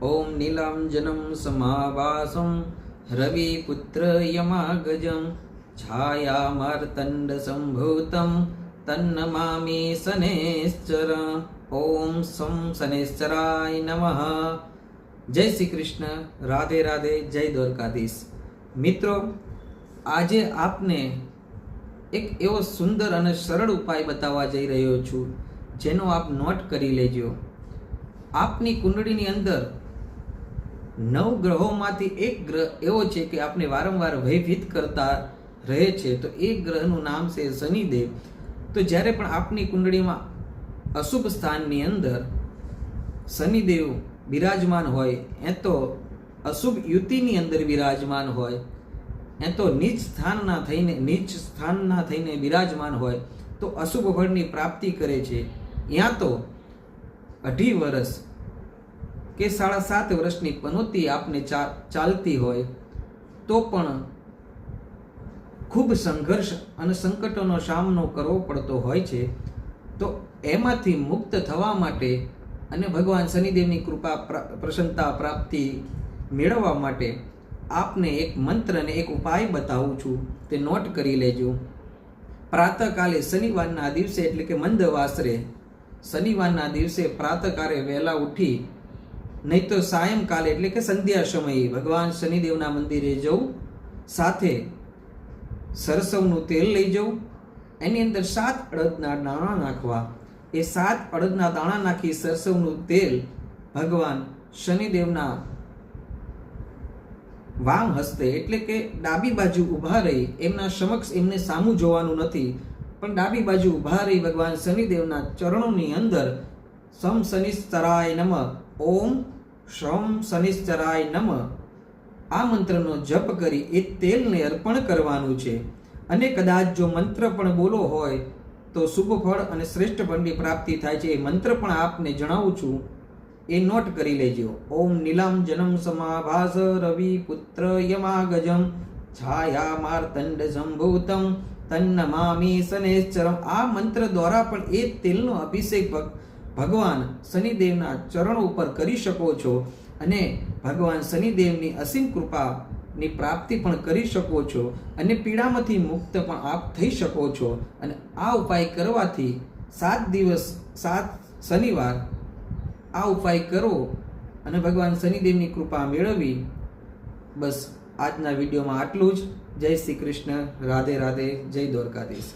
ઓમ નીલાંજનમ સમાભાસમ રવિપુત્ર યમાગજમ છાયામાર્તંડ સંભૂતમ તન્નમામિ શનૈશ્ચર. ઓમ સં શનૈશ્ચરાય નમઃ. જય શ્રી કૃષ્ણ. રાધે રાધે. જય દ્વારકાધીશ. મિત્રો, આજે આપને એક એવો સુંદર અને સરળ ઉપાય બતાવવા જઈ રહ્યો છું, જેનો આપ નોટ કરી લેજો. આપની કુંડળીની અંદર 9 ગ્રહોમાંથી એક ગ્રહ એવો છે કે આપને વારંવાર ભયભીત કરતા રહે છે. તો એ ગ્રહનું નામ છે શનિદેવ. તો જ્યારે પણ આપની કુંડળીમાં અશુભ સ્થાનની અંદર શનિદેવ બિરાજમાન હોય, એ તો અશુભ યુતિની અંદર બિરાજમાન હોય, એ તો નીચ સ્થાનના થઈને બિરાજમાન હોય, તો અશુભ ફળની પ્રાપ્તિ કરે છે. યા તો 2.5 વર્ષ કે 7.5 વર્ષની પનોતી આપને ચાલતી હોય, તો પણ ખૂબ સંઘર્ષ અને સંકટોનો સામનો કરવો પડતો હોય છે. તો એમાંથી મુક્ત થવા માટે અને ભગવાન શનિદેવની કૃપા પ્રસન્નતા પ્રાપ્તિ મેળવવા માટે આપને એક મંત્ર અને એક ઉપાય બતાવું છું, તે નોટ કરી લેજો. પ્રાતઃકાલે શનિવારના દિવસે એટલે કે મંદવાસરે શનિવારના દિવસે પ્રાતઃકાલે વહેલા ઉઠી, નહીં તો સાયંકાલે એટલે કે સંધ્યા સમયે ભગવાન શનિદેવના મંદિરે જવું, સાથે સરસવનું તેલ લઈ જવું, એની અંદર 7 અડદના દાણા નાખવા. એ 7 અડદના દાણા નાખી સરસવનું તેલ ભગવાન શનિદેવના વામ હસ્તે એટલે કે ડાબી બાજુ ઊભા રહી, એમના સમક્ષ એમને સામું જોવાનું નથી, પણ ડાબી બાજુ ઊભા રહી ભગવાન શનિદેવના ચરણોની અંદર સમ શનિશ્ચરાય નમઃ, ઓમ શમ શનિશ્ચરાય નમઃ આ મંત્રનો જપ કરી એ તેલને અર્પણ કરવાનું છે. અને કદાચ જો મંત્ર પણ બોલો હોય તો શુભ ફળ અને શ્રેષ્ઠ ફળની પ્રાપ્તિ થાય છે. એ મંત્ર પણ આપને જણાવું છું, એ નોટ કરી લેજો. ઓમ નીલાંજનમ સમાભાસ રવિપુત્ર યમાગજમ છાયામાર્તંડ સંભૂતમ તન્નમામિ શનૈશ્ચરમ. આ મંત્ર દ્વારા પણ એ તેલનો અભિષેક ભગવાન શનિદેવના ચરણો ઉપર કરી શકો છો અને ભગવાન શનિદેવની અસીમ કૃપાની પ્રાપ્તિ પણ કરી શકો છો અને પીડામાંથી મુક્ત પણ આપ થઈ શકો છો. અને આ ઉપાય કરવાથી 7 દિવસ 7 શનિવાર આ ઉપાય કરો અને ભગવાન શનિદેવની કૃપા મેળવી. બસ આજના વિડીયોમાં આટલું જ. જય શ્રી કૃષ્ણ. રાધે રાધે. જય દ્વારકાધીશ.